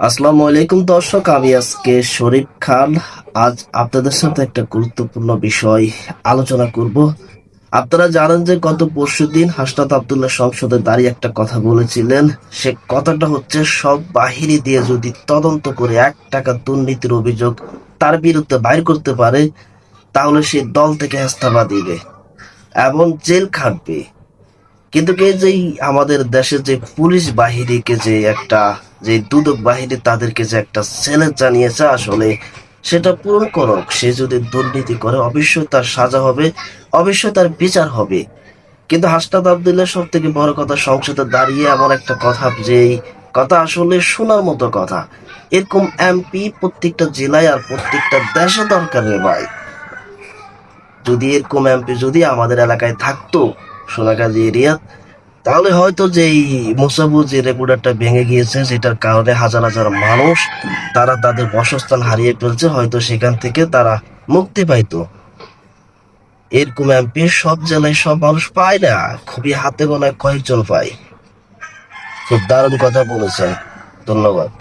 আসসালামু আলাইকুম দর্শক, আমি আজকে শরীফ খান। আজ আপনাদের সাথে একটা গুরুত্বপূর্ণ বিষয় আলোচনা করব। আপনারা জানেন যে গত পরশুদিন হাসনাত আব্দুল্লাহ সংসদে দাঁড়িয়ে একটা কথা বলেছিলেন। সে কথাটা হচ্ছে, সব বাহিনী দিয়ে যদি তদন্ত করে 1 টাকা দুর্নীতির অভিযোগ তার বিরুদ্ধে বাইর করতে পারে, তাহলে সে দল থেকে ইস্তফা দিবে এবং জেল খাটবে। কিন্তু কে যেই আমাদের দেশে যে পুলিশ বাহিনীকে যে একটা যে দুদক বাহিনী তাদেরকে যে একটা চ্যালেঞ্জ জানিয়েছে, আসলে সেটা পূরণ করুক। সে যদি দুর্নীতি করে অবশ্যই তার সাজা হবে, অবশ্যই তার বিচার হবে। কিন্তু হাসনাত আব্দুল্লাহ সব থেকে বড় কথা, সংসদে দাঁড়িয়ে এমন একটা কথা, যে এই কথা আসলে শোনার মতো কথা। এরকম এমপি প্রত্যেকটা জেলায় আর প্রত্যেকটা দেশে দরকার রে ভাই। যদি এরকম এমপি যদি আমাদের এলাকায় থাকতো, সোনাগাজী এরিয়া, তাহলে হয়তো যে এই মুসাবু যে রেকর্ডারটা ভেঙে গিয়েছে, যেটার কারণে হাজার হাজার মানুষ তারা তাদের বাসস্থান হারিয়ে ফেলছে, হয়তো সেখান থেকে তারা মুক্তি পাইতো। এরকম এমপি সব জেলায় সব মানুষ পায় না, খুবই হাতে গোনা কয়েকজন পায়। খুব দারুণ কথা বলেছেন, ধন্যবাদ।